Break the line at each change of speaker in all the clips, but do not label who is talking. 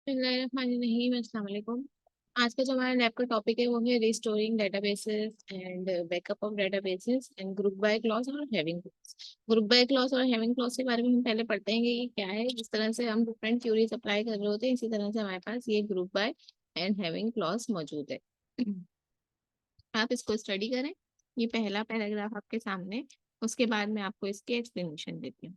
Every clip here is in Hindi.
नहीं, अस्सलाम वालेकुम। आज का जो हमारा लैब का टॉपिक है वो है restoring databases and backup of databases and group by clause और having clause. Group by clause और हैविंग क्लॉज के बारे में हम पहले पढ़ते हैं कि ये क्या है। जिस तरह से हम डिफरेंट थ्योरीज अप्लाई कर रहे होते हैं, इसी तरह से हमारे पास ये group by and having clause मौजूद है। आप इसको स्टडी करें। ये पहला पैराग्राफ आपके सामने, उसके बाद मैं आपको इसके एक्सप्लेनेशन देती हूँ।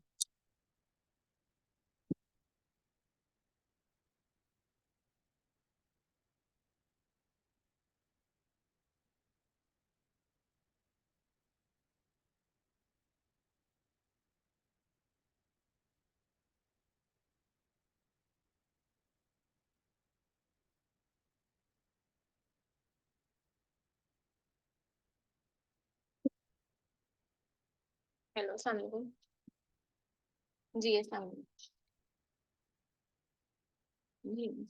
हेलो, अस्सलाम वालेकुम। जी, अस्सलाम वालेकुम। जी।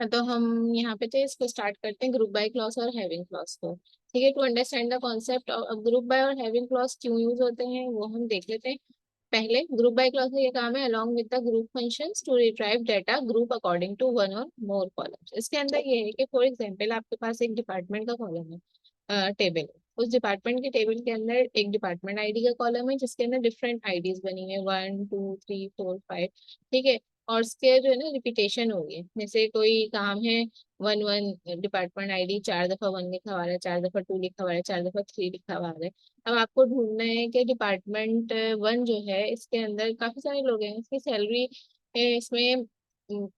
तो हम यहाँ पे थे, इसको स्टार्ट करते हैं ग्रुप बाय क्लॉज और हैविंग क्लॉज को। ठीक है, to understand the concept of group by और हैविंग क्लॉज क्यों यूज होते हैं वो हम देख लेते हैं। पहले ग्रुप बाय क्लॉज का ये काम है, along with the group functions to retrieve data group according to one or more columns. इसके अंदर ये है कि फॉर एग्जांपल आपके पास एक डिपार्टमेंट का कॉलम है, टेबल। उस डिपार्टमेंट के टेबल के अंदर एक डिपार्टमेंट आईडी का कॉलम है जिसके अंदर डिफरेंट आईडीज बनी है, 1 2 3 4 5। ठीक है, और उसके जो है ना रिपीटेशन होगी, जैसे कोई काम है 1 1 डिपार्टमेंट आईडी 4 दफा 1 लिखा हुआ है, 4 दफा 2 लिखा हुआ है, 4 दफा 3 लिखा हुआ है। अब आपको ढूंढना है कि डिपार्टमेंट 1 जो है इसके अंदर काफी सारे लोग हैं, इसकी सैलरी इसमें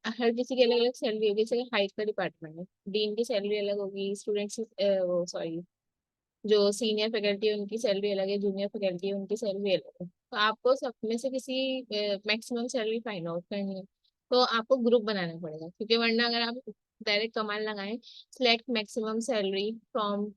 हर किसी की अलग अलग सैलरी होगी। जैसे हाइट का डिपार्टमेंट है, डीन की सैलरी अलग होगी, स्टूडेंट्स की वो सॉरी जो सीनियर फैकल्टी है उनकी सैलरी अलग है, जूनियर फैकल्टी है उनकी सैलरी अलग है। तो आपको सब में से किसी मैक्सिमम सैलरी फाइंड आउट करनी है, तो आपको ग्रुप बनाना पड़ेगा, क्योंकि वरना अगर आप डायरेक्ट कमांड लगाएं select maximum salary from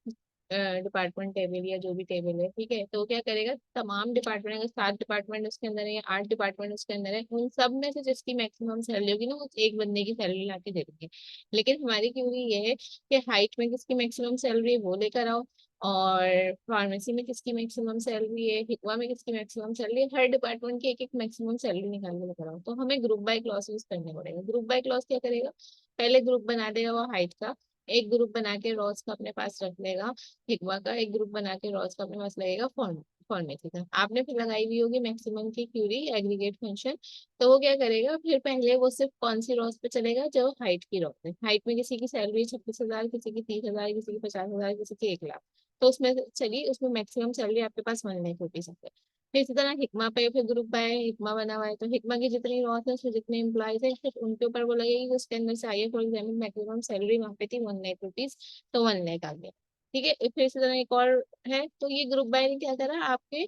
department table या जो भी टेबल है, ठीक है, तो क्या करेगा तमाम डिपार्टमेंट, अगर 7 डिपार्टमेंट उसके अंदर है या 8 डिपार्टमेंट उसके अंदर है, उन सब में से जिसकी मैक्सिमम सैलरी होगी ना उस एक बंदे की सैलरी ला के दे देंगे। लेकिन हमारी क्यूरी ये है कि हाइट में किसकी मैक्सिमम सैलरी है वो लेकर आओ, और फार्मेसी में किसकी मैक्सिमम सैलरी है, हिकवा में किसकी मैक्सिमम सैलरी है, हर डिपार्टमेंट की एक एक मैक्सिमम सैलरी निकाल के लेकर आओ। तो हमें ग्रुप बाय क्लॉज यूज करने पड़ेगा। ग्रुप बाय क्लॉज क्या करेगा, पहले ग्रुप बना देगा वो हाइट का, एक ग्रुप बना के रॉस का अपने पास रख लेगा, हिकवा का एक ग्रुप बना के रॉस का अपने पास लगेगा, फॉर्मेसी का। आपने फिर लगाई हुई होगी मैक्सिमम की क्यूरी एग्रीगेट फंक्शन। तो वो क्या करेगा, फिर पहले वो सिर्फ कौन सी रॉस पे चलेगा, जो हाइट की रॉस है। हाइट में किसी की सैलरी 26,000, किसी की 30,000, किसी की 50,000, किसी की 1 लाख, तो उसमें चलिए उसमें मैक्सिमम सैलरी आपके पास 1 लाख रुपीज है। फिर इसी तरह हिकमा पे फिर ग्रुप है, हिकमा बना हुआ है, तो हिकमा की जितनी रॉस है उसमें जितने एम्प्लॉयज है फिर उनके ऊपर वो लगेगी कि उसके अंदर से आई है, फॉर एग्जाम्पल मैक्सिमम सैलरी वहाँ पे थी 1 लाख रुपीज, तो 1 लाख आ गया। ठीक है, फिर इसी तरह एक और है। तो ये ग्रुप बाय ने क्या करा, आपके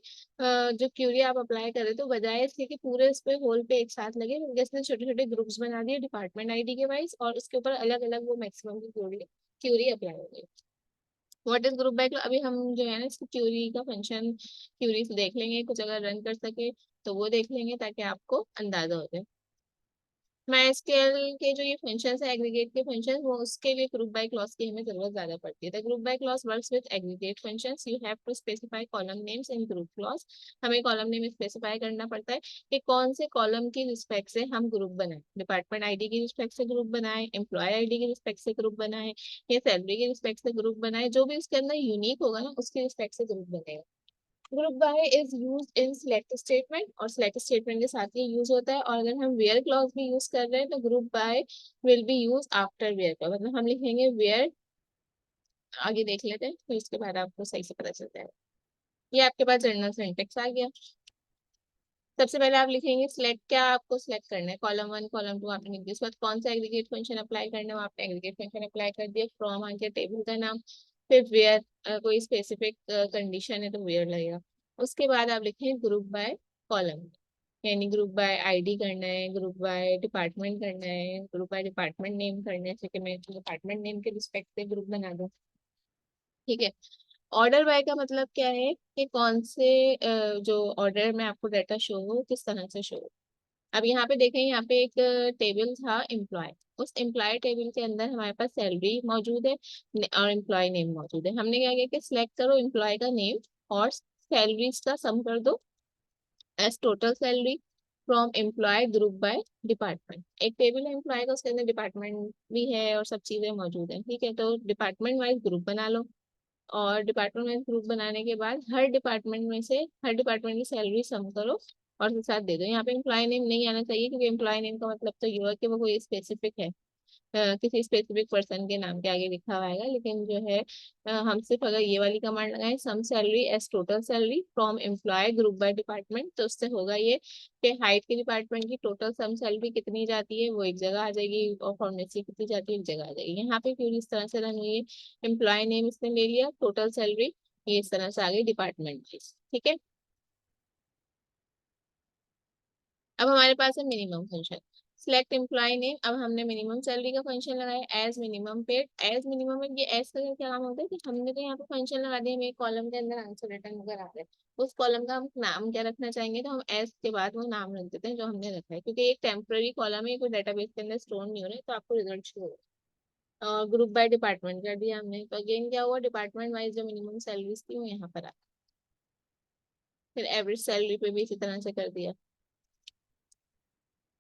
जो क्यूरी आप अप्लाई करे तो बजाय इसके कि पूरे इस पे होल पे एक साथ लगे, बल्कि इसने छोटे छोटे ग्रुप्स बना दिए डिपार्टमेंट आईडी के वाइज, और उसके ऊपर अलग अलग वो मैक्सिमम की क्यूरी क्यूरी अप्लाई हो गई। व्हाट इज ग्रुप बाय, अभी हम जो है ना इसकी क्यूरी का फंक्शन क्यूरी से देख लेंगे, कुछ अगर रन कर सके तो वो देख लेंगे ताकि आपको अंदाजा हो जाए। MySQL के जो ये फंक्शंस है एग्रीगेट के फंक्शन, वो उसके लिए ग्रुप बाय क्लॉज की हमें जरूरत ज्यादा पड़ती है। The group by clause works with aggregate functions, you have to specify column names in group clause. हमें कॉलम नेम स्पेसिफाई करना पड़ता है कि कौन से कॉलम की रिस्पेक्ट से हम ग्रुप बनाए, डिपार्टमेंट आईडी की रिस्पेक्ट से ग्रुप बनाए, एम्प्लॉय आईडी की रिस्पेक्ट से ग्रुप बनाए, या सैलरी की रिस्पेक्ट से ग्रुप बनाए, जो भी उसके अंदर यूनिक होगा ना उसकी रिस्पेक्ट से ग्रुप बनेगा। Group by is use in select statement, और सिलेक्ट स्टेटमेंट के साथ ये यूज होता है। और अगर हम वेयर क्लॉज भी यूज कर रहे हैं तो group by will be use after where clause, मतलब हम लिखेंगे वेयर, आगे देख लेते हैं फिर उसके बाद आपको सही से पता चलता है। ये आपके पास जनरल सिंटेक्स आ गया। सबसे पहले आप लिखेंगे सिलेक्ट, क्या आपको सिलेक्ट करना है, कॉलम 1 कॉलम 2 आपने लिख दिया, उसके बाद कौन सा एग्रीगेट फंक्शन अप्लाई करना है वो आपने एग्रीगेट फंक्शन अप्लाई कर दिया, फ्रॉम आ गया टेबल का नाम, फिर वेयर कोई स्पेसिफिक कंडीशन है तो वेयर लगेगा। उसके बाद आप लिखें ग्रुप बाय कॉलम, यानी ग्रुप बाय आईडी करना है, ग्रुप बाय डिपार्टमेंट करना है, ग्रुप बाय डिपार्टमेंट नेम करना है, ठीक है, मैं डिपार्टमेंट नेम के रिस्पेक्ट से ग्रुप बना दूँ। ठीक है, ऑर्डर बाय का मतलब क्या है कि कौन से जो ऑर्डर में आपको डाटा शो हो किस तरह से शो हो। अब यहाँ पे देखें, यहाँ पे एक टेबल था एम्प्लॉय, उस एम्प्लॉय टेबल के अंदर हमारे पास सैलरी मौजूद है और एम्प्लॉय नेम मौजूद है। हमने क्या किया कि सिलेक्ट करो एम्प्लॉय का नेम और सैलरीज का सम कर दो as total salary from employ group by department. एक टेबल है एम्प्लॉय का, उसके अंदर डिपार्टमेंट भी है और सब चीजें मौजूद है, ठीक है, तो डिपार्टमेंट वाइज ग्रुप बना लो। और डिपार्टमेंट वाइज ग्रुप बनाने के बाद हर डिपार्टमेंट में से हर डिपार्टमेंट की सैलरी सम करो और उसके साथ दे दो। यहाँ पे एम्प्लॉय नेम नहीं आना चाहिए, क्योंकि एम्प्लॉय नेम का मतलब तो ये है कि वो कोई स्पेसिफिक है, किसी स्पेसिफिक पर्सन के नाम के आगे लिखा हुआ है। लेकिन जो है हम सिर्फ अगर ये वाली कमांड लगाएं sum salary as total salary from employ group by department, तो उससे होगा ये कि हाइट के डिपार्टमेंट की टोटल सम सैलरी कितनी जाती है वो एक जगह आ जाएगी, और फॉर्मेसी कितनी जाती है एक जगह आ जाएगी। यहाँ पे क्यों इस तरह से रन हुई है, एम्प्लॉय नेम इसने ले लिया, टोटल सैलरी ये इस तरह से आ गई डिपार्टमेंट की। ठीक है, अब हमारे पास है minimum function, select employee name. अब हमने मिनिमम सैलरी का फंक्शन लगाया as minimum paid, as minimum में ये एज का क्या काम होता है कि हमने तो यहाँ पे फंक्शन लगा दिया, हमें कॉलम के अंदर आंसर रिटर्न होकर आ रहा है, उस कॉलम का हम नाम क्या रखना चाहेंगे, तो हम एज के बाद वो नाम रख देते हैं जो हमने रखा है, क्योंकि एक टेम्पररी कॉलम है, कोई डेटाबेस के अंदर स्टोर नहीं हो रहा है, तो आपको रिजल्ट शो होगा। ग्रुप बाय डिपार्टमेंट कर दिया हमने, तो अगेन क्या हुआ, डिपार्टमेंट वाइज जो मिनिमम सैलरीज थी वो यहाँ पर आ, फिर एवरेज सैलरी पे भी इसी तरह से कर दिया।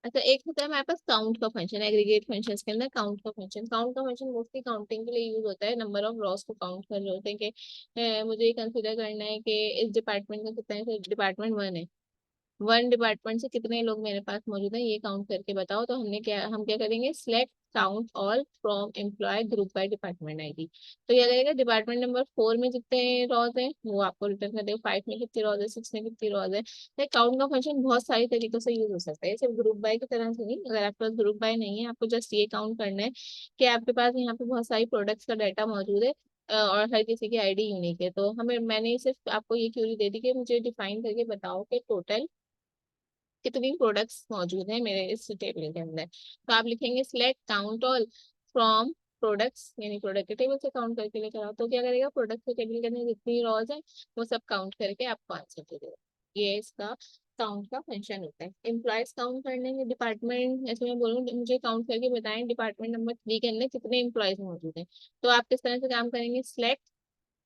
अच्छा, एक होता है हमारे पास काउंट का फंक्शन, एग्रीगेट फंक्शन के अंदर काउंट का फंक्शन। काउंट का फंक्शन मोस्टली काउंटिंग के लिए यूज होता है, नंबर ऑफ रॉस को काउंट कर रहे होते हैं कि मुझे ये कंसिडर करना है कि इस डिपार्टमेंट का कितना है, डिपार्टमेंट वन है, वन डिपार्टमेंट से कितने लोग मेरे पास मौजूद हैं ये काउंट करके बताओ। तो हम क्या करेंगे, select count all from employ group by department ID. तो क्या करेगा, डिपार्टमेंट नंबर 4 में जितने रॉज हैं वो आपको रिटर्न कर देगा, 5 में कितनी रॉज है, 6 में कितनी रॉज है। तो काउंट का फंक्शन बहुत सारी तरीकों से यूज हो सकता है, सिर्फ ग्रुप बाय की तरह से नहीं। अगर आपके पास ग्रुप बाय नहीं है, आपको जस्ट ये काउंट करना है कि आपके पास यहाँ पे बहुत सारी प्रोडक्ट्स का डाटा मौजूद है, और हर किसी की आईडी यूनिक है। तो हमें मैंने सिर्फ आपको ये क्यूरी दे दी कि मुझे डिफाइन करके बताओ कि टोटल कितनी प्रोडक्ट्स मौजूद हैं मेरे इस टेबल के अंदर। तो आप लिखेंगे select count all from products, यानी प्रोडक्ट के टेबल से काउंट करके लेकर आओ। तो क्या करेगा, प्रोडक्ट के टेबल के अंदर जितनी रॉज है वो सब काउंट करके आपको आंसर दे देगा। ये इसका काउंट का फंक्शन होता है। एम्प्लॉयज काउंट करने के, डिपार्टमेंट ऐसे मैं बोलूँ मुझे काउंट करके बताएं डिपार्टमेंट नंबर 3 के अंदर कितने एम्प्लॉयज मौजूद हैं। तो आप किस तरह से काम करेंगे, select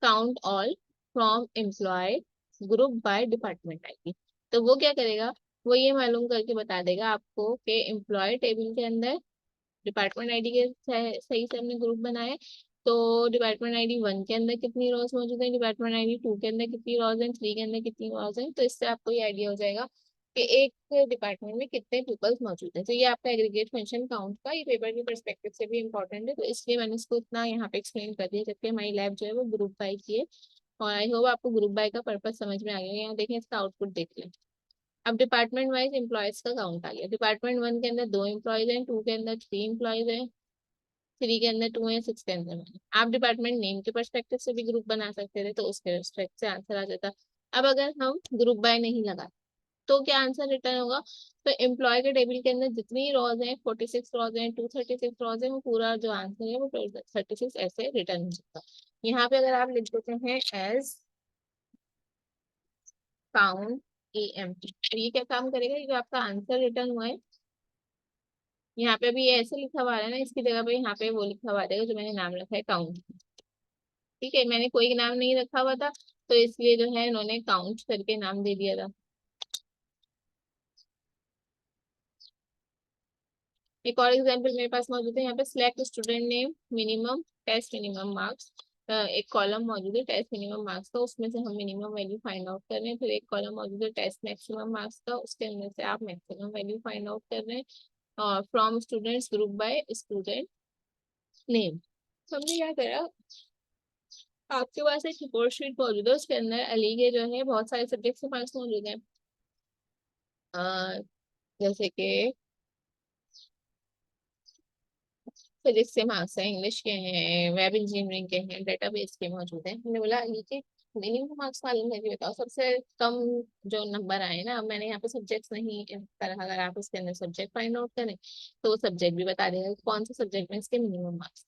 count all from employ group by department ID. तो वो क्या करेगा, वो ये मालूम करके बता देगा आपको कि एम्प्लॉय टेबल के अंदर डिपार्टमेंट आईडी के सही से हमने ग्रुप बनाए, तो डिपार्टमेंट आईडी 1 के अंदर कितनी रोज मौजूद है, डिपार्टमेंट आईडी 2 के अंदर कितनी रोज है, 3 के अंदर कितनी रोज है। तो इससे आपको ये आइडिया हो जाएगा कि एक डिपार्टमेंट में कितने पीपल्स मौजूद हैं। तो ये आपका एग्रीगेट फंक्शन काउंट का, ये पेपर के परस्पेक्टिव से भी इंपॉर्टेंट है, तो इसलिए मैंने इसको इतना यहाँ पे एक्सप्लेन कर दिया, जबकि हमारी लैब जो है वो ग्रुप बाय की है। और आई होप आपको ग्रुप बाय का पर्पज समझ में आ गया। यहाँ देखें, इसका आउटपुट देख लें। अब डिपार्टमेंट वाइज एम्प्लॉयज का काउंट आ गया। डिपार्टमेंट 1 के अंदर 2 एम्प्लॉयज हैं, 2 के अंदर 3 एम्प्लॉयज हैं, 3 के अंदर 2 है, 6 के अंदर 1 है। आप डिपार्टमेंट नेम के परस्पेक्टिव से भी ग्रुप बना सकते थे, तो उसके रिस्पेक्ट से आंसर आ जाता। अब अगर हम ग्रुप बाय नहीं लगा तो क्या आंसर रिटर्न होगा, तो एम्प्लॉय के टेबल के अंदर जितनी रॉज हैं, 46 रॉज हैं, 236 रॉज हैं, वो पूरा जो आंसर है वो 36 ऐसे रिटर्न हो जाता। यहाँ पे अगर आप लिख देते हैं एज काउंट EMP, तो ये क्या काम करेगा, ये जो आपका आंसर रिटर्न हुआ है, यहाँ पे अभी ये ऐसे लिखा हुआ है ना, इसकी जगह पे यहाँ पे वो लिखा हुआ देगा जो मैंने नाम रखा है काउंट। ठीक है, मैंने कोई नाम नहीं रखा हुआ था, तो इसलिए जो है इन्होंने काउंट करके नाम दे दिया था। एक और एग्जांपल मेरे पास मौजूद है, यहाँ पे select student name minimum test minimum marks. एक कॉलम मौजूद है टेस्ट मिनिमम मार्क्स का, उसमें से हम मिनिमम वैल्यू फाइंड आउट कर रहे हैं। फिर एक कॉलम मौजूद है टेस्ट मैक्सिमम मार्क्स का, उसके अंदर से आप मैक्सिमम वैल्यू फाइंड आउट कर रहे हैं। और from students group by student name. तो हमने क्या करा, आपके पास एक रिपोर्ट शीट मौजूद है, उसके अंदर अली के जो है बहुत सारे सब्जेक्ट के मार्क्स मौजूद हैं। अ, जैसे कि फिजिक्स के मार्क्स हैं, इंग्लिश के हैं, वेब इंजीनियरिंग के हैं, डेटाबेस के मौजूद हैं। हमने बोला नीचे मिनिमम मार्क्स मालूम करके बताओ, सबसे कम जो नंबर आए ना। अब मैंने यहाँ पे सब्जेक्ट्स नहीं करा, अगर आप उसके अंदर सब्जेक्ट फाइंड आउट करें तो वो सब्जेक्ट भी बता देगा कि कौन से सब्जेक्ट में इसके मिनिमम मार्क्स।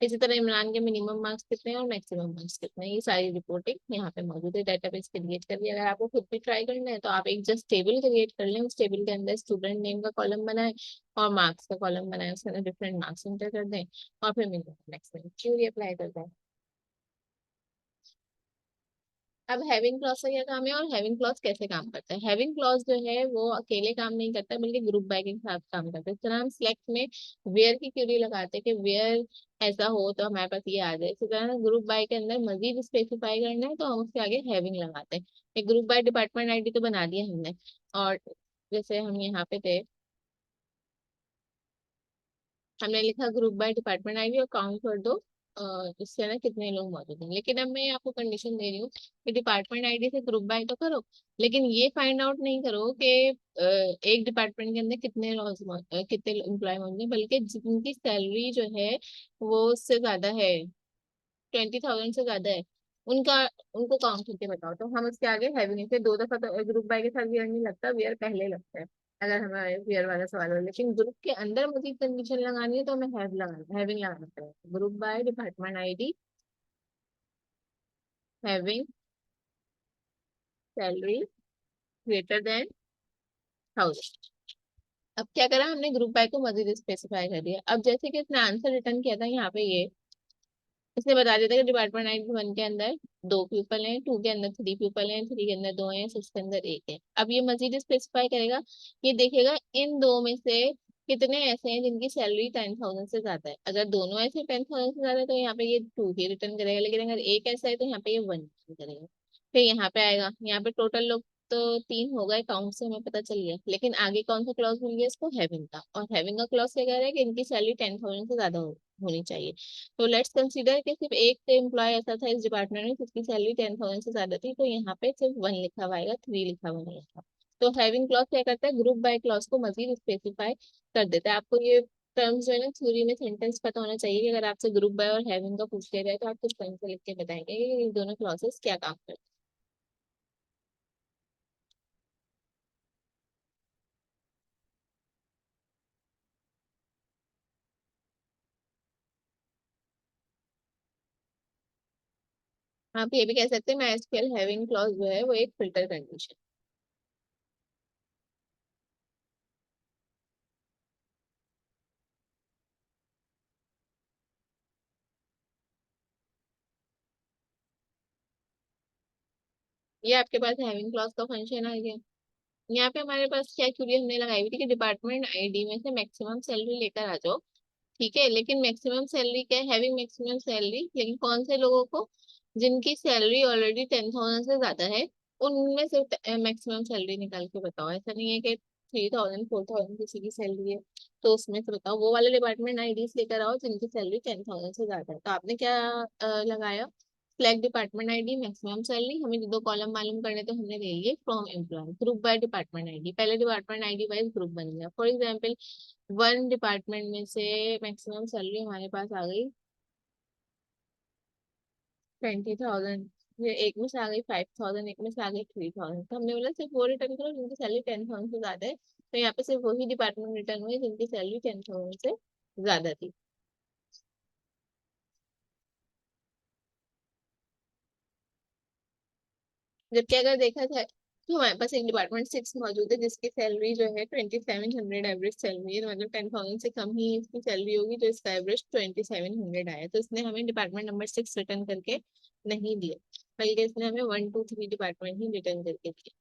इसी तरह इमरान के मिनिमम मार्क्स कितने हैं और मैक्सिमम मार्क्स कितने हैं, ये सारी रिपोर्टिंग यहाँ पे मौजूद है। डेटाबेस क्रिएट कर लिया। अगर आपको खुद भी ट्राई करना है तो आप एक जस्ट टेबल क्रिएट कर लें, उस टेबल के अंदर स्टूडेंट नेम का कॉलम बनाए और मार्क्स का कॉलम बनाए, उसके अंदर डिफरेंट मार्क्स इंटर कर दें और फिर मिनिमम मैक्सिमम थ्योरी अप्लाई कर दें। अब हैविंग क्लॉज का क्या काम है और हैविंग क्लॉज कैसे काम करता है। हैविंग क्लॉज जो है वो अकेले काम नहीं करता बल्कि ग्रुप बाय के साथ काम करता है। इस तरह हम सिलेक्ट में वेयर की क्यूरी लगाते हैं कि वेयर ऐसा हो तो हमारे पास ये आ जाए। इसी तरह ग्रुप बाय के अंदर मजीद स्पेसिफाई करना है तो हम उसके आगे हैविंग लगाते हैं। एक ग्रुप बाय डिपार्टमेंट आईडी तो बना दिया हमने, और जैसे हम यहाँ पे थे, हमने लिखा ग्रुप बाय डिपार्टमेंट आईडी और काउंट कर दो इससे ना कितने लोग मौजूद हैं। लेकिन अब मैं आपको कंडीशन दे रही हूँ कि डिपार्टमेंट आईडी से ग्रुप बाय तो करो, लेकिन ये फाइंड आउट नहीं करो कि एक डिपार्टमेंट के अंदर कितने कितने एम्प्लॉय मौजूद हैं, बल्कि जिनकी सैलरी जो है वो उससे ज्यादा है, 20,000 से ज्यादा है, उनका उनको काउंट करके बताओ। तो हम उसके आगे हैविंग से दो दफा तो ग्रुप बाय के साथ वेयर नहीं लगता, वेयर पहले लगता है अगर हमारे वेयर वाला सवाल हो। लेकिन ग्रुप के अंदर मुझे कंडीशन लगानी है तो हमें हैविंग लगाना पड़ेगा। Group by department ID having salary greater than 1,000। अब क्या करा हमने, ग्रुप बाय को मजीद स्पेसिफाई कर दिया। अब जैसे कि इसने आंसर रिटर्न किया था यहाँ पे, ये इसने बता दिया था कि डिपार्टमेंट 91 के अंदर 2 पीपल हैं, 2 के अंदर 3 पीपल हैं, 3 के अंदर 2 हैं, 6 के अंदर 1 है। अब ये मजीद स्पेसिफाई करेगा, ये देखेगा इन दो में से कितने ऐसे हैं जिनकी सैलरी 10,000 से ज्यादा है। अगर दोनों ऐसे 10,000 से ज्यादा है तो यहाँ पे ये 2 ही रिटर्न करेगा, लेकिन अगर एक ऐसा है तो यहाँ पे ये 1 रिटर्न करेगा। फिर यहाँ पे आएगा, यहाँ पे टोटल लोग तो 3 हो गए, काउंट से हमें पता चल गया, लेकिन आगे कौन सा क्लॉज मिल गया इसको, हैविंग का। और हैविंग का क्लॉज क्या कह रहा है कि इनकी सैलरी 10,000 से ज्यादा होनी चाहिए। तो लेट्स कंसीडर कि सिर्फ एक एम्प्लॉय ऐसा था इस डिपार्टमेंट में जिसकी सैलरी 10,000 से ज्यादा थी, तो यहाँ पे सिर्फ 1 लिखा हुआ आएगा, 3 लिखा हुआ नहीं आएगा। तो हैविंग क्लॉज क्या करता है, ग्रुप बाय क्लॉज को मजीद स्पेसिफाई कर देता है। आपको ये टर्म्स जो है ना थ्योरी में सेंटेंस पता होना चाहिए कि अगर आपसे ग्रुप बाय और हैविंग का पूछ लिया जाए तो आप कुछ टाइम से लिख के बताएंगे कि ये दोनों क्लॉजेस क्या काम करते हैं। आप ये भी कह सकते हैं MySQL हैविंग क्लॉज जो है वो एक फिल्टर कंडीशन। ये आपके पास हैविंग क्लॉज का फंक्शन आ गया। यहाँ पे हमारे पास क्या क्यूरी हमने लगाई हुई थी कि डिपार्टमेंट आईडी में से मैक्सिमम सैलरी लेकर आ जाओ। ठीक है, लेकिन मैक्सिमम सैलरी क्या है, हैविंग मैक्सिमम सैलरी, लेकिन कौन से लोगों को, जिनकी सैलरी ऑलरेडी 10,000 से ज्यादा है, उनमें से मैक्सिमम सैलरी निकाल के बताओ। ऐसा नहीं है कि 3,000 4,000 किसी की सैलरी है तो उसमें से बताओ, वो वाले डिपार्टमेंट आईडीज लेकर आओ जिनकी सैलरी 10,000 से ज्यादा है। तो आपने क्या लगाया, select department ID maximum salary, हमें जो 2 कॉलम मालूम करने तो हमने ले लिए from employ, group by department ID, पहले डिपार्टमेंट आईडी वाइज ग्रुप बन गया। फॉर एग्जाम्पल 1 डिपार्टमेंट में से मैक्सिमम सैलरी हमारे पास आ गई 20,000, ये एक में से आ गई 5,000, एक में से आ गई 3,000। तो हमने बोला सिर्फ वो रिटर्न करो जिनकी सैलरी 10,000 से ज्यादा है। तो यहाँ पे सिर्फ वही डिपार्टमेंट रिटर्न हुए जिनकी सैलरी 10,000 से ज्यादा थी। जबकि अगर देखा जाए तो हमारे पास एक डिपार्टमेंट 6 मौजूद है जिसकी सैलरी जो है 2,700 एवरेज सैलरी है, तो मतलब 10,000 से कम ही इसकी सैलरी होगी, तो इसका एवरेज 2,700 आया। तो इसने हमें डिपार्टमेंट नंबर 6 रिटर्न करके नहीं दिया, बल्कि इसने हमें 1 2 3 डिपार्टमेंट ही रिटर्न करके दिए।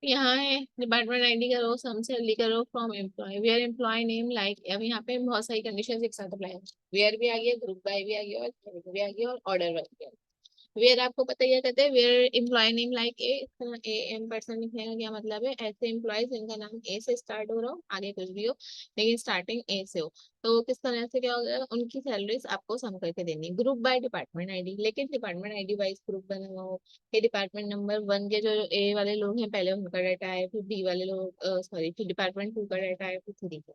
यहाँ है डिपार्टमेंट आईडी करो, सम सैलरी करो, from employee, where employee name like. अब यहाँ पे बहुत सारी कंडीशन एक साथ अप्लाई है, वेयर भी आ गया, ग्रुप बाय भी आ गया, और salary भी आ गया, और ऑर्डर भी आ गया। वेयर आपको पता ही है, कहते हैं where employee name like A, इस तरह ए एम पर्सन लिखने का क्या मतलब है, ऐसे एम्प्लॉय जिनका नाम ए से स्टार्ट हो रहा हो, आगे कुछ भी हो लेकिन स्टार्टिंग ए से हो, तो वो किस तरह से क्या होगा, उनकी सैलरीज आपको सम करके देनी। ग्रुप बाय डिपार्टमेंट आईडी, लेकिन डिपार्टमेंट आईडी वाइज ग्रुप बना हुआ हो, ये डिपार्टमेंट नंबर 1 के जो ए वाले लोग हैं पहले उनका डाटा है, फिर बी वाले लोग, सॉरी, फिर डिपार्टमेंट 2 का डाटा है, फिर 3 का।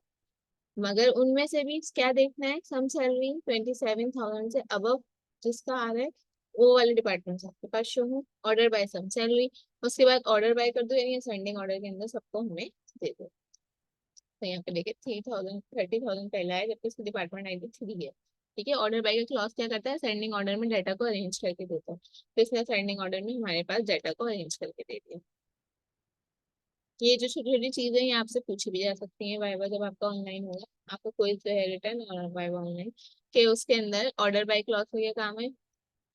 मगर उनमें से भी क्या देखना है, सम सैलरी 27,000 से अबव जिसका आ रहा है, वो वाले डिपार्टमेंट से आपके पास शो हो, ऑर्डर बाय सम सैलरी। उसके बाद ऑर्डर बाय कर दो, यानी असेंडिंग ऑर्डर के अंदर सबको हमें दे दो। तो यहाँ पे देखिए 3,000 30,000 पहला है, जबकि इसकी डिपार्टमेंट ID 3 है। ठीक है, ऑर्डर बाय का क्लॉज क्या करता है, असेंडिंग ऑर्डर में डाटा को अरेंज करके देता है, तो इसने असेंडिंग ऑर्डर में हमारे पास डाटा को अरेंज करके दे दिया। ये जो छोटी छोटी चीजें हैं ये आपसे पूछी भी जा सकती हैं वाइवा, जब आपका ऑनलाइन होगा, आपको क्विज जो है रिटर्न और वाइवा ऑनलाइन के, उसके अंदर ऑर्डर बाय क्लॉज का क्या काम है,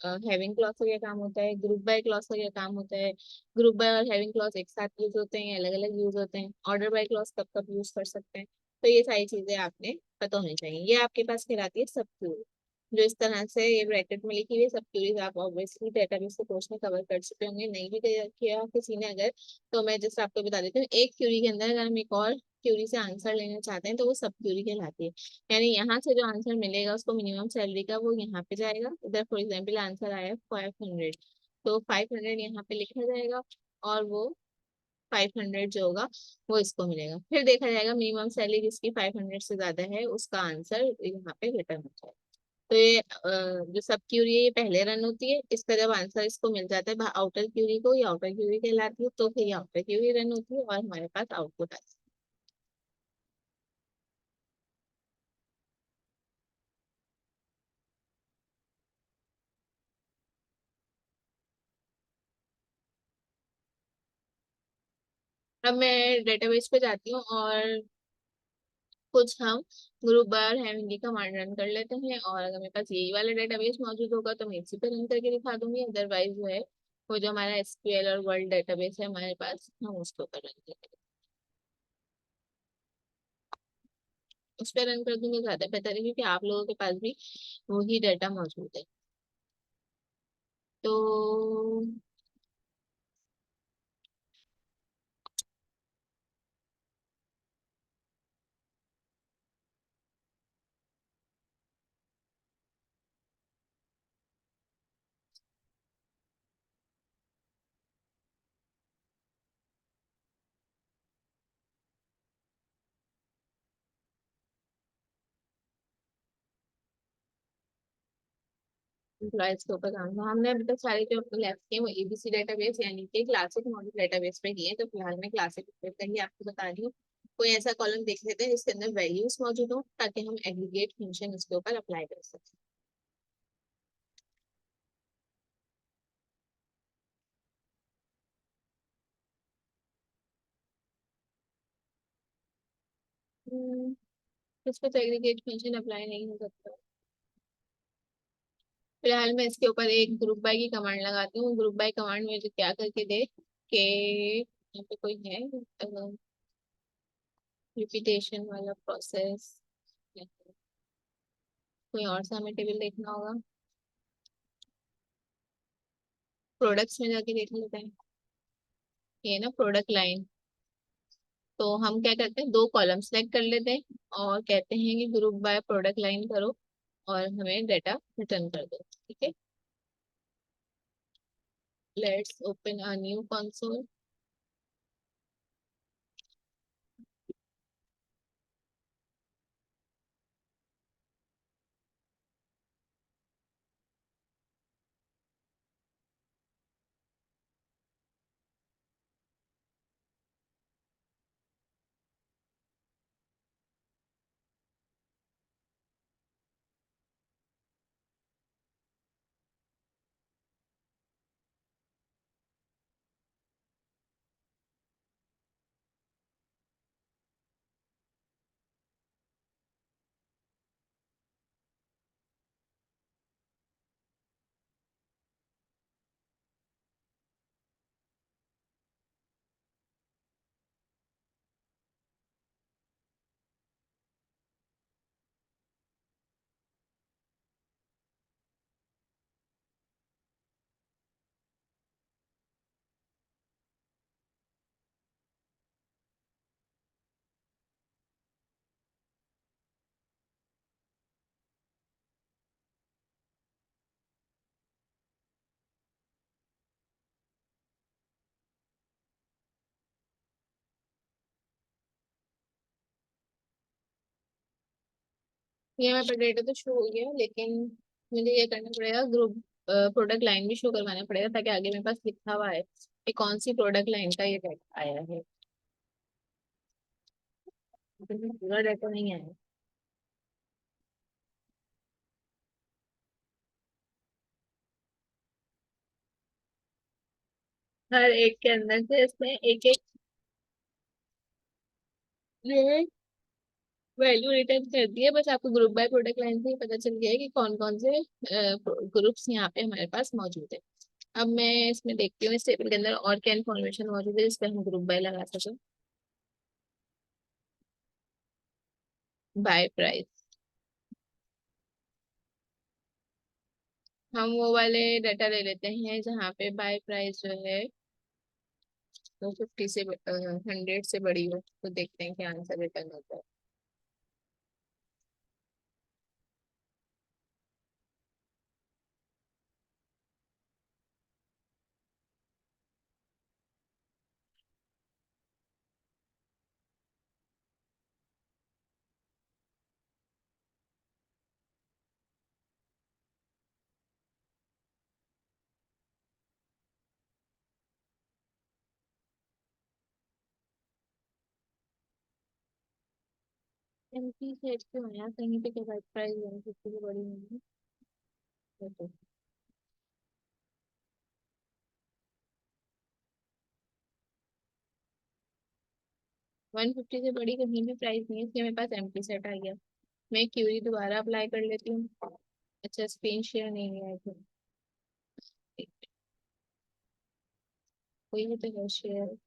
हैविंग क्लॉज का क्या काम होता है, ग्रुप बाय क्लॉज का क्या काम होता है, ग्रुप बाय और हैविंग क्लॉज एक साथ यूज होते हैं, अलग अलग यूज होते हैं, ऑर्डर बाय क्लॉज कब कब यूज कर सकते हैं। तो ये सारी चीजें आपने पता होनी चाहिए। ये आपके पास कहलाती है सब क्यूरी। जो इस तरह से ये ब्रैकेट में लिखी हुई है सब क्यूरीज, आप ऑब्वियसली डेटाबेस के कोर्स में कवर कर चुके होंगे, नहीं भी किया किसी ने अगर, तो मैं जैसे आपको बता देती हूँ, एक क्यूरी के अंदर अगर हम एक और क्यूरी से आंसर लेना चाहते हैं तो वो सब क्यूरी कहलाती है। यानी यहाँ से जो आंसर मिलेगा उसको मिनिमम सैलरी का, वो यहाँ पे जाएगा, इधर फॉर एग्जाम्पल आंसर आया 500, तो 500 यहाँ पे लिखा जाएगा, और वो 500 जो होगा वो इसको मिलेगा। फिर देखा जाएगा मिनिमम सैलरी जिसकी 500 से ज्यादा है उसका आंसर यहाँ पे रिटर्न हो जाएगा। तो ये जो सब क्यूरी है ये पहले रन होती है, इसका जब आंसर इसको मिल जाता है आउटर क्यूरी को, ये आउटर क्यूरी कहलाती है, तो फिर ये आउटर क्यूरी रन होती है और हमारे पास आउटपुट आता है। अब मैं डेटाबेस पे जाती हूँ और कुछ हम ग्रुप बार हैविंग की कमांड रन कर लेते हैं, और अगर मेरे पास यही वाला डेटाबेस मौजूद होगा तो मैं इसी पे रन करके दिखा दूंगी। अदरवाइज जो है वो जो हमारा एसक्यूएल और वर्ल्ड डेटाबेस है हमारे पास, हम उसके ऊपर रन करेंगे। उस पर रन कर दूंगी ज्यादा बेहतर है, क्योंकि आप लोगों के पास भी वही डाटा मौजूद है। तो एम्प्लॉयज के ऊपर काम था, हमने अभी तक सारे जो अपने लैब्स किए वो एबीसी डेटाबेस यानी कि क्लासिक मॉडल डेटाबेस पे किए हैं। तो फिलहाल मैं क्लासिक का ही आपको बता रही हूँ। कोई ऐसा कॉलम देख लेते हैं जिसके अंदर वैल्यूज मौजूद हो, ताकि हम एग्रीगेट फंक्शन इसके ऊपर अप्लाई कर सकें। हम्म, इस पे तो एग्रीगेट फंक्शन अप्लाई नहीं हो सकता। फिलहाल मैं इसके ऊपर एक ग्रुप बाय की कमांड लगाती हूँ। ग्रुप बाय कमांड मुझे क्या करके दे कि यहाँ पे कोई है रिपीटेशन वाला प्रोसेस, कोई और सा हमें टेबल देखना होगा। प्रोडक्ट्स में जाके देख लेते हैं। ये ना प्रोडक्ट लाइन, तो हम क्या करते हैं, दो कॉलम सेलेक्ट कर लेते हैं और कहते हैं कि ग्रुप बाय प्रोडक्ट लाइन करो और हमें डेटा रिटर्न कर दो। ठीक है, let's open a new console. ये हमारा डेटा तो शो हो गया, लेकिन मुझे ये करना पड़ेगा, ग्रुप प्रोडक्ट लाइन भी शो करवाना पड़ेगा, ताकि आगे मेरे पास लिखा हुआ है कि कौन सी प्रोडक्ट लाइन का ये डेटा आया है। लेकिन पूरा डेटा नहीं आया। हर एक के अंदर से इसमें एक एक वैल्यू रिटर्न कर दी है। बस आपको ग्रुप बाय प्रोडक्ट लाइन से ही पता चल गया है कि कौन कौन से ग्रुप्स यहाँ पे हमारे पास मौजूद है। अब मैं इसमें देखती हूँ इस टेबल के अंदर और क्या इन्फॉर्मेशन मौजूद है जिस पे हम ग्रुप बाय लगा सकें। बाय प्राइस, हम वो वाले डाटा ले लेते हैं जहाँ पे बाय प्राइस जो है वो 50 से 100 से बड़ी हो, तो देखते हैं क्या आंसर रिटर्न होता है। एमपी सेट क्यों है कहीं पे, क्या बाय प्राइस 150 से बड़ी नहीं है? 150 से बड़ी कहीं भी प्राइस नहीं है, इसलिए मेरे पास एम्प्टी सेट आ गया। मैं क्यूरी दोबारा अप्लाई कर लेती हूँ। अच्छा, स्क्रीन शेयर नहीं है, आई थिंक। कोई भी तो है शेयर।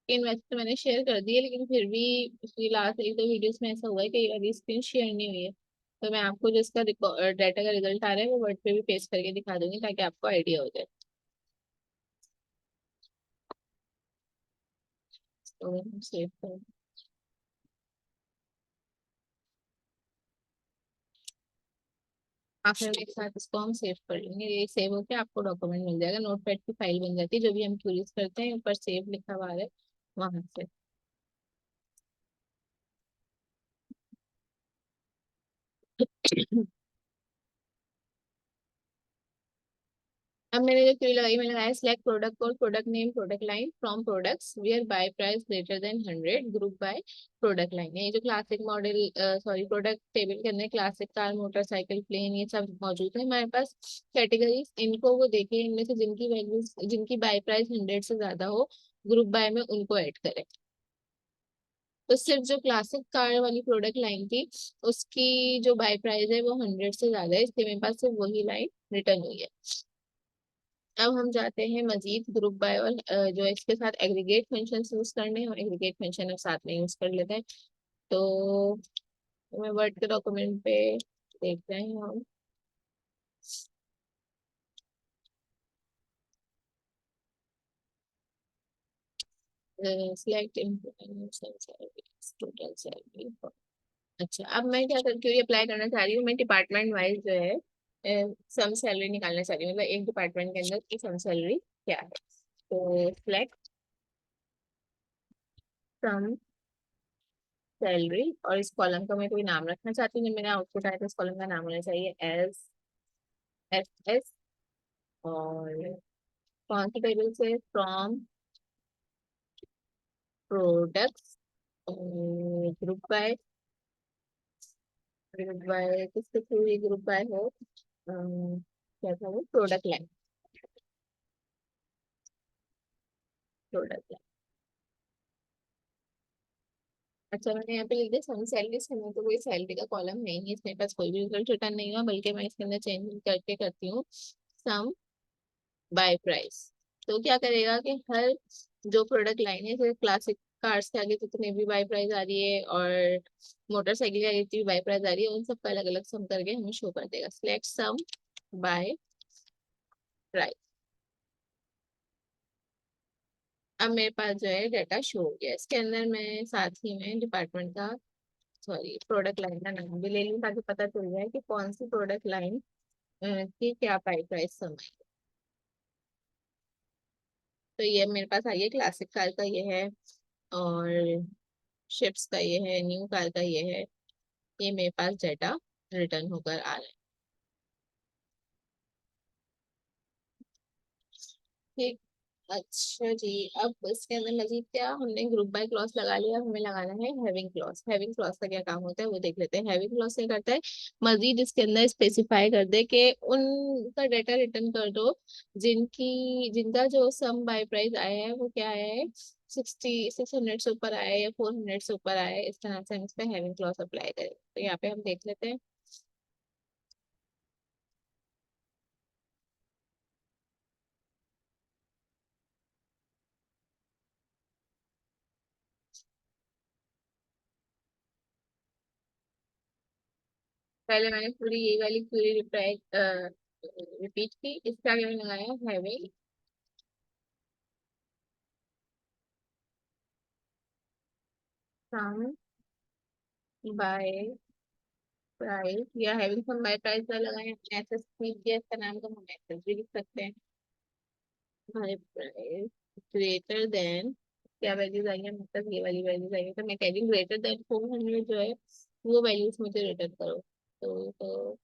इन वैसे तो मैंने शेयर कर दी है, लेकिन फिर भी पिछली लास्ट एक दो वीडियोस में ऐसा हुआ है कि अभी स्क्रीन शेयर नहीं हुई है। तो मैं आपको जो इसका डाटा का रिजल्ट आ रहा है वो वर्ड पे भी पेस्ट करके दिखा दूंगी, ताकि आपको आइडिया हो जाए। तो हम सेव कर, आखिर में एक साथ इसको हम सेव कर लेंगे। ये सेव होकर आपको डॉक्यूमेंट मिल जाएगा, नोटपैड की फाइल बन जाती है, जो भी हम क्यूरीज करते हैं ऊपर सेव लिखा हुआ है वहां से। अब मैंने जो क्वेरी लगाई, मैंने लगाया select product code, product name, product line from products where buy price greater than 100, group by product line. ये जो classic model, sorry, product table के अंदर क्लासिक कार, मोटरसाइकिल, प्लेन, ये सब मौजूद है हमारे पास कैटेगरीज। इनको वो देखिए, इनमें से जिनकी वैल्यूज, जिनकी बाय प्राइस 100 से ज्यादा हो, ग्रुप बाय में उनको ऐड करें। तो सिर्फ जो क्लासिक कार वाली प्रोडक्ट लाइन थी, उसकी जो बाय प्राइस है वो 100 से ज्यादा है, इसलिए मेरे पास सिर्फ वही लाइन रिटर्न हुई है। अब हम जाते हैं मजीद ग्रुप बाय और जो इसके साथ एग्रीगेट फंक्शन यूज करने हैं, हम एग्रीगेट फंक्शन अब साथ में यूज कर लेते हैं। तो मैं वर्ड के डॉक्यूमेंट पे देखते हैं हम। Select total salary. अच्छा, अब मैं क्या करती हूँ, अप्लाई करना चाह रही हूँ, मैं डिपार्टमेंट वाइज जो है सम सैलरी निकालना चाह रही हूँ, मतलब एक डिपार्टमेंट के अंदर की सम सैलरी क्या है। तो सिलेक्ट सम सैलरी, और इस कॉलम का मैं कोई नाम रखना चाहती हूँ, जब मेरा आउटपुट आया तो इस कॉलम का नाम होना चाहिए एस एस एस। और कौन सी टेबल से, from products, group by, group by किसके थ्रू ये ग्रुप बाय हो, क्या था वो, प्रोडक्ट लाइन, प्रोडक्ट। अच्छा, मैंने यहाँ पे लिख दिया सम सैलरी, में तो कोई सैलरी का कॉलम है ही नहीं, इसमें पास कोई भी रिजल्ट रिटर्न नहीं हुआ, बल्कि मैं इसके अंदर चेंज करके करती हूँ सम बाय प्राइस। तो क्या करेगा कि हर जो प्रोडक्ट लाइन है, जैसे क्लासिक कार्स के आगे जितने भी बाय प्राइस आ रही है, और मोटरसाइकिल के आगे जितनी भी बाय प्राइस आ रही है, उन सब का अलग अलग सम करके हमें शो कर देगा। Select some by price. अब मेरे पास जो है डाटा शो हो गया, इसके अंदर मैं साथ ही में डिपार्टमेंट का, सॉरी, प्रोडक्ट लाइन का नाम भी ले लूँ, ताकि पता चल जाए कि कौन सी प्रोडक्ट लाइन की क्या प्राइस समय। तो ये मेरे पास आई है, क्लासिक कार का ये है, और शिप्स का ये है, न्यू कार का ये है। ये मेरे पास डाटा रिटर्न होकर आ रहा है। ठीक। अच्छा जी, अब इसके अंदर मजीद क्या, हमने ग्रुप बाय क्लॉज लगा लिया, अब हमें लगाना है हैविंग क्लॉज। हैविंग क्लॉज का क्या काम होता है वो देख लेते हैं। हैविंग क्लॉज क्या करता है, मजीद इसके अंदर स्पेसिफाई कर दे कि उनका डाटा रिटर्न कर दो जिनका जो सम बाय प्राइस आया है वो क्या आया है, 600 से ऊपर आया है या 400 से ऊपर आया है। इस तरह से हम इस पे हैविंग क्लॉज अप्लाई करें, तो यहाँ पे हम देख लेते हैं। पहले मैंने पूरी यही वाली क्वेरी रिप्लाई रिपीट की, इसका आगे मैंने लगाया हैविंग सम बाय प्राइस, या हैविंग सम बाय प्राइस का लगाए, एसएस दिया इसका नाम, तो हम एसएस भी लिख सकते हैं, बाय प्राइस ग्रेटर देन, क्या वैल्यूज आई है, मतलब ये वाली वैल्यूज आई है, तो मैं कह रही हूँ ग्रेटर देन 400 जो है वो वैल्यूज मुझे रिटर्न करो। तो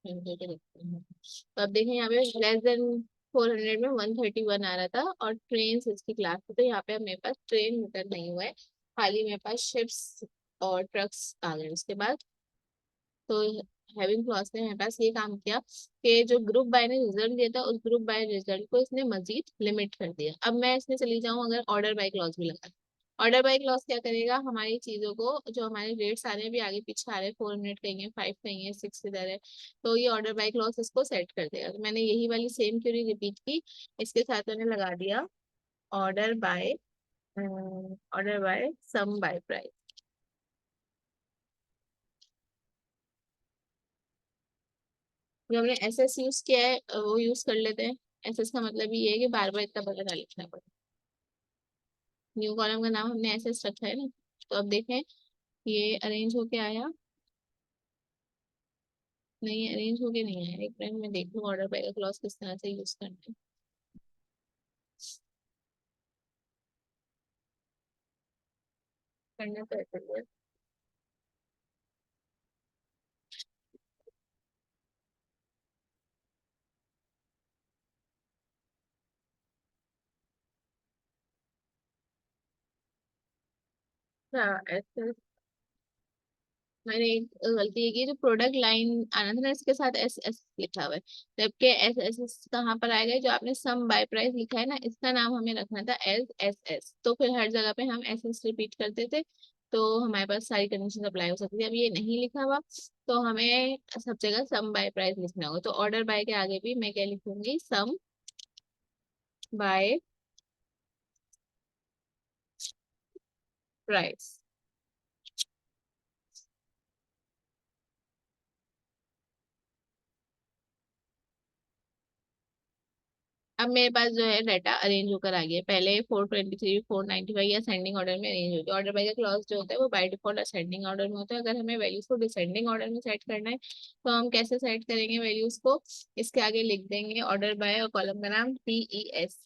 हम करके देखते हैं। तो अब देखें यहाँ पे लेस देन 400 में 131 आ रहा था और ट्रेन इसकी क्लास थी, तो यहाँ पे अब मेरे पास ट्रेन रिटर्न नहीं हुआ है, खाली मेरे पास शिप्स और ट्रक्स आ गए उसके बाद। तो हैविंग क्लॉज ने मेरे पास ये काम किया कि जो ग्रुप बाय ने रिजल्ट दिया था उस ग्रुप बाय रिजल्ट को इसने मजीद लिमिट कर दिया। अब मैं इसमें चली जाऊँ अगर ऑर्डर बाय क्लॉज भी लगा, ऑर्डर बाय क्लॉज क्या करेगा, हमारी चीजों को जो हमारे रेट्स आ रहे हैं अभी आगे पीछे आ रहे हैं, 400 कहीं है, 5 कहीं है, 6 इधर है, तो ये ऑर्डर बाय क्लॉज इसको सेट कर देगा। तो मैंने यही वाली सेम क्यूरी रिपीट की, इसके साथ मैंने लगा दिया order by, order by sum by price. जो हमने एस एस यूज किया है वो यूज कर लेते हैं। एस एस का मतलब ये है कि बार बार इतना बड़ा ना लिखना पड़े। न्यू कॉलम का नाम हमने एस एस रखा है ना। तो अब देखें ये अरेंज होके आया, नहीं अरेंज होके नहीं आया, एक मिनट में देख लूँ ऑर्डर बाय का क्लॉज किस तरह से यूज करना है। करना तो ऐसे ही है। हाँ ऐसे मैंने एक गलती ये की, जो प्रोडक्ट लाइन आना था ना इसके साथ एस एस लिखा हुआ है, जबकि एस एस एस कहाँ पर आएगा, जो आपने सम बाय प्राइस लिखा है ना इसका नाम हमें रखना था एस एस एस, तो फिर हर जगह पे हम एस एस रिपीट करते थे, तो हमारे पास सारी कंडीशन अप्लाई हो सकती थी। अब ये नहीं लिखा हुआ तो हमें सब जगह सम बाय प्राइस लिखना होगा, तो ऑर्डर बाय के आगे भी मैं क्या लिखूंगी, सम बाय प्राइस। अब मेरे पास जो है डाटा अरेंज होकर आ गया है। पहले 423 495 या असेंडिंग ऑर्डर में अरेंज होती है। ऑर्डर बाय का क्लॉज जो होता है वो बाय डिफॉल्ट असेंडिंग ऑर्डर में होता है। अगर हमें वैल्यूज को डिसेंडिंग ऑर्डर में सेट करना है तो हम कैसे सेट करेंगे वैल्यूज को, इसके आगे लिख देंगे ऑर्डर बाय और कॉलम का नाम टी ई एस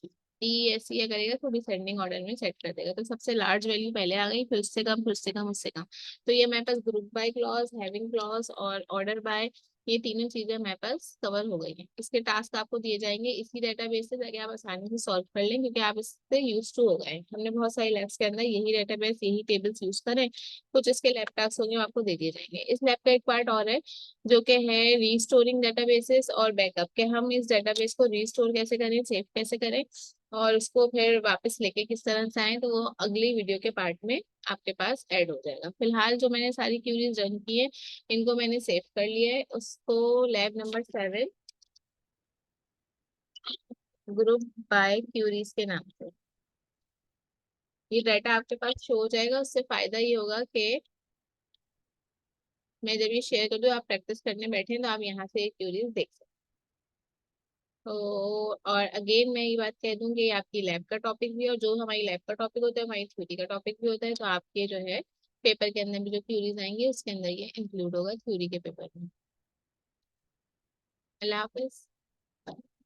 सी या करेगा तो डिसेंडिंग ऑर्डर में सेट कर देगा। तो सबसे लार्ज वैल्यू पहले आ गई, फिर उससे कम, फिर उससे कम, उससे कम। तो ये मेरे पास group by clause, having clause और ऑर्डर बाय, ये तीनों चीजें हमारे पास कवर हो गई हैं। इसके टास्क आपको दिए जाएंगे इसी डेटाबेस से ताकि आप आसानी से सॉल्व कर लें, क्योंकि आप इससे यूज टू हो गए हैं। हमने बहुत सारे लैब्स के अंदर यही डेटाबेस यही टेबल्स यूज करें, कुछ इसके लैब टास्क होंगे वो आपको दे दिए जाएंगे। इस लैब का एक पार्ट और है जो कि है रीस्टोरिंग डेटाबेसेस और बैकअप, के हम इस डेटाबेस को रीस्टोर कैसे करें, सेव कैसे करें और उसको फिर वापस लेके किस तरह से आए, तो वो अगली वीडियो के पार्ट में आपके पास ऐड हो जाएगा। फिलहाल जो मैंने सारी क्यूरीज रन की है इनको मैंने सेव कर लिया है, उसको lab number 7 group by queries के नाम से ये डाटा आपके पास शो हो जाएगा। उससे फायदा ये होगा कि मैं जब ये शेयर कर दूँ आप प्रैक्टिस करने बैठे तो आप यहाँ से क्यूरीज देख सकते हो। तो और अगेन मैं ये बात कह दूँ कि ये आपकी लैब का टॉपिक भी है, और जो हमारी लैब का टॉपिक होता है हमारी थ्योरी का टॉपिक भी होता है, तो आपके जो है पेपर के अंदर भी जो क्यूरीज आएंगे उसके अंदर ये इंक्लूड होगा थ्योरी के पेपर में। अल्लाह हाफिज।